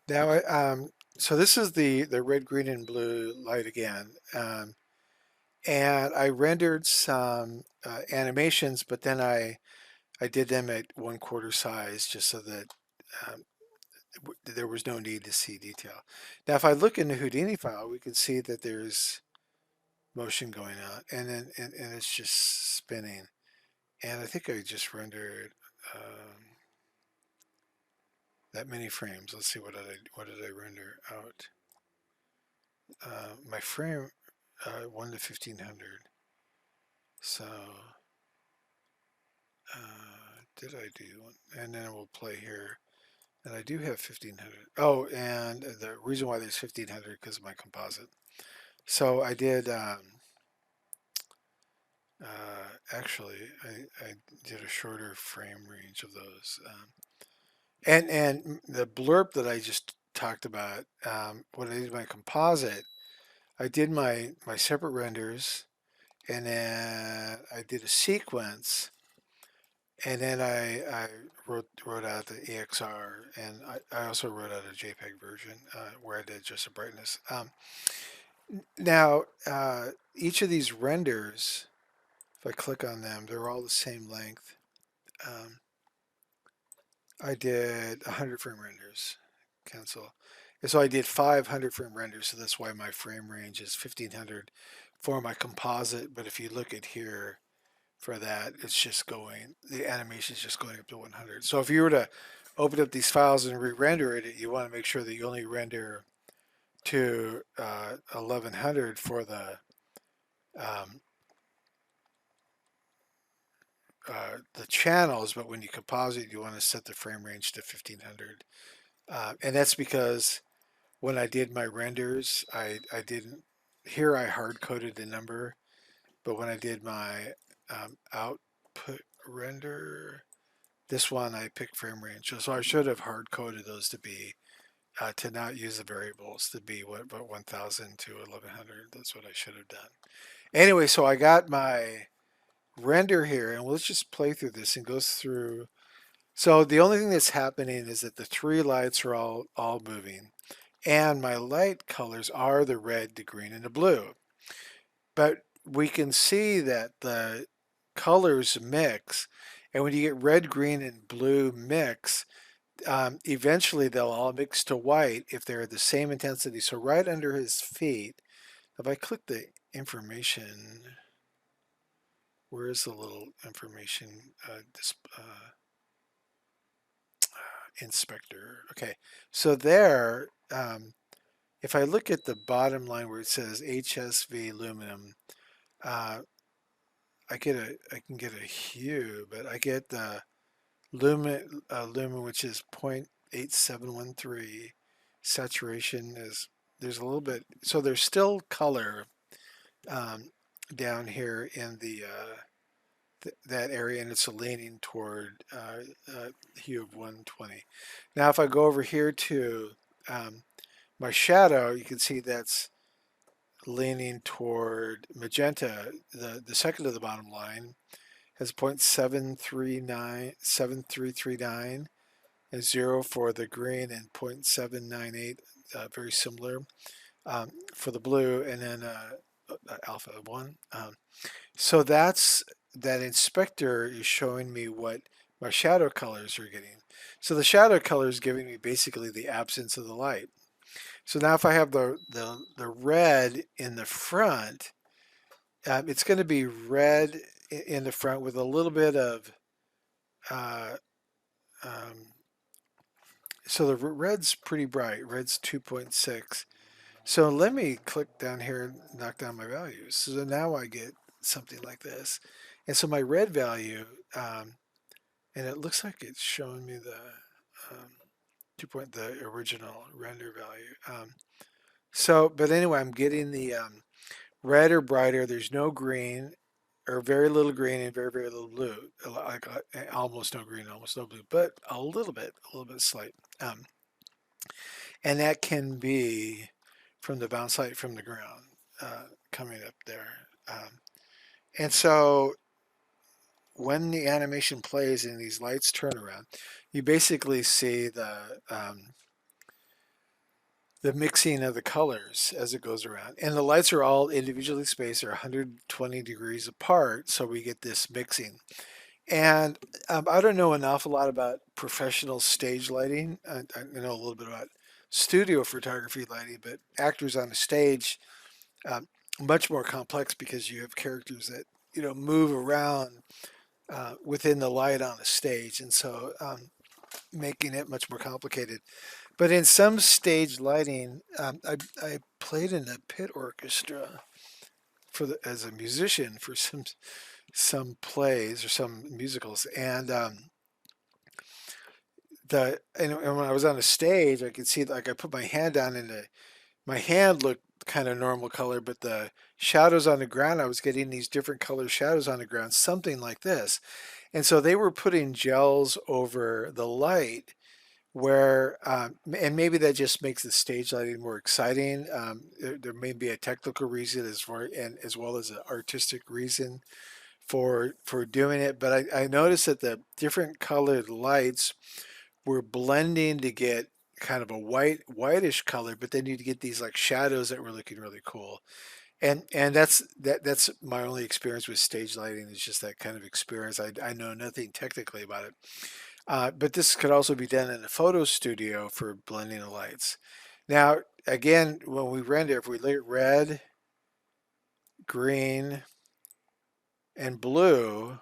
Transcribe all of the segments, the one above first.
Now, so this is the red, green, and blue light again, and I rendered some animations, but then I did them at 1/4 size just so that um, there was no need to see detail. Now, if I look in the Houdini file, we can see that there's motion going on, and then and it's just spinning. And I think I just rendered that many frames. Let's see what did I render out. My frame 1 to 1500. So did I do one? And then we'll play here. And I do have 1500. Oh, and the reason why there's 1500 because of my composite. So I did. Actually, I did a shorter frame range of those. And the blurb that I just talked about, when I did my composite, I did my separate renders, and then I did a sequence, and then I wrote out the EXR, and I also wrote out a JPEG version where I did just a brightness. Now, each of these renders, if I click on them, they're all the same length. Um, I did 100 frame renders. Cancel. And so I did 500 frame renders, so that's why my frame range is 1500 for my composite. But if you look at here for that, it's just going, the animation is just going up to 100. So if you were to open up these files and re-render it, you want to make sure that you only render to 1100 for um, the channels, but when you composite, you want to set the frame range to 1500. And that's because when I did my renders, I didn't, here I hard coded the number, but when I did my output render, this one I picked frame range. So I should have hard coded those to be, to not use the variables, to be what, about 1000 to 1100. That's what I should have done. Anyway, so I got my render here, and let's just play through this and goes through. So the only thing that's happening is that the three lights are all moving. And my light colors are the red, the green, and the blue. But we can see that the colors mix. And when you get red, green, and blue mix, eventually they'll all mix to white if they're the same intensity. So right under his feet, if I click the information, where is the little information inspector? Okay, so there, if I look at the bottom line where it says HSV aluminum, uh, I can get a hue, but I get the lumen which is 0.8713. Saturation is, there's a little bit, so there's still color um, down here in the that area, and it's leaning toward hue of 120. Now, if I go over here to my shadow, you can see that's leaning toward magenta. The second to the bottom line has 0.7339 and 0 for the green and 0.798, very similar for the blue, and then alpha 1. So that inspector is showing me what my shadow colors are getting. So the shadow color is giving me basically the absence of the light. So now if I have the red in the front, it's going to be red in the front with a little bit of, uh, um, so the red's pretty bright. Red's 2.6. So let me click down here and knock down my values. So now I get something like this. And so my red value, and it looks like it's showing me the 2 the original render value. So, but anyway, I'm getting the red or brighter. There's no green or very little green and very, very little blue. Like almost no green, almost no blue, but a little bit slight. And that can be from the bounce light from the ground coming up there. And so when the animation plays and these lights turn around, you basically see the mixing of the colors as it goes around. And the lights are all individually spaced, they're 120 degrees apart, so we get this mixing. And I don't know an awful lot about professional stage lighting. I know a little bit about studio photography lighting, but actors on a stage, um, much more complex because you have characters that move around within the light on a stage, and so making it much more complicated. But in some stage lighting, I played in a pit orchestra as a musician for some plays or some musicals, and and when I was on a stage, I could see like I put my hand down and my hand looked kind of normal color, but the shadows on the ground, I was getting these different color shadows on the ground, something like this. And so they were putting gels over the light and maybe that just makes the stage lighting more exciting. There may be a technical reason and as well as an artistic reason for doing it. But I noticed that the different colored lights were blending to get kind of a whitish color, but then you'd get these like shadows that were looking really cool. And that's my only experience with stage lighting is just that kind of experience. I know nothing technically about it. But this could also be done in a photo studio for blending the lights. Now, again, when we render, if we look at red, green, and blue,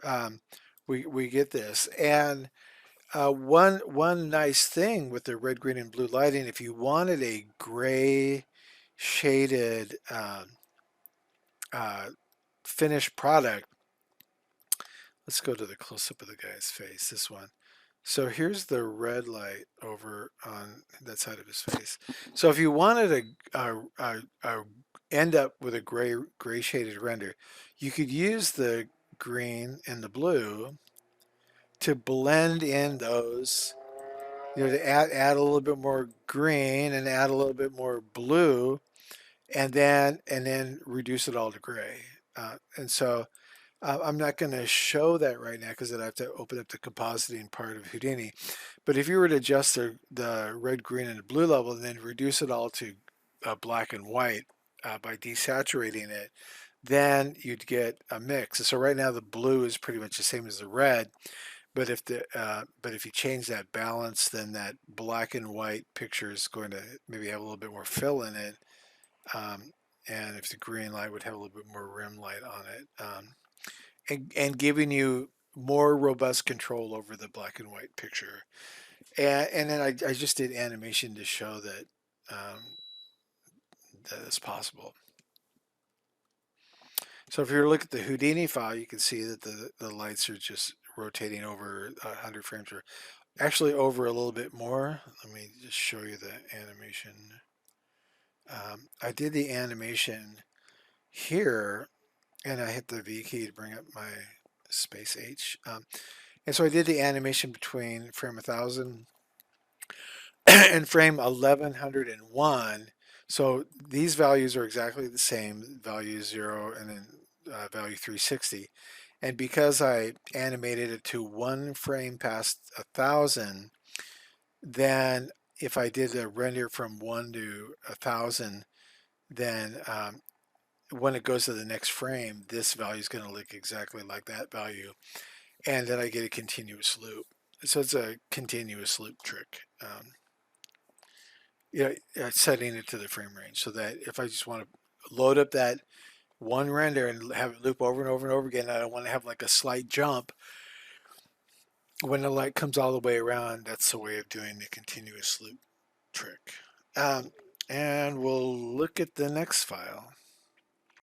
um, we get this. And one nice thing with the red, green, and blue lighting, if you wanted a gray shaded uh, finished product, let's go to the close up of the guy's face. This one. So here's the red light over on that side of his face. So if you wanted a end up with a gray shaded render, you could use the green and the blue to blend in those, to add a little bit more green and add a little bit more blue, and then reduce it all to gray. And so I'm not going to show that right now because I'd have to open up the compositing part of Houdini. But if you were to adjust the red, green, and the blue level and then reduce it all to black and white by desaturating it, then you'd get a mix. So right now the blue is pretty much the same as the red, but if you change that balance, then that black and white picture is going to maybe have a little bit more fill in it, um, and if the green light would have a little bit more rim light on it, and giving you more robust control over the black and white picture. And then I just did animation to show that it's possible. So if you look at the Houdini file, you can see that the lights are just rotating over 100 frames, or actually over a little bit more. Let me just show you the animation. I did the animation here, and I hit the V key to bring up my space H. And so I did the animation between frame 1000 and frame 1101. So these values are exactly the same, value 0 and then value 360. And because I animated it to one frame past 1000, then if I did a render from 1 to 1000, then when it goes to the next frame, this value is going to look exactly like that value. And then I get a continuous loop. So it's a continuous loop trick. Setting it to the frame range so that if I just want to load up that one render and have it loop over and over and over again, I don't want to have like a slight jump when the light comes all the way around. That's the way of doing the continuous loop trick. Um, and we'll look at the next file.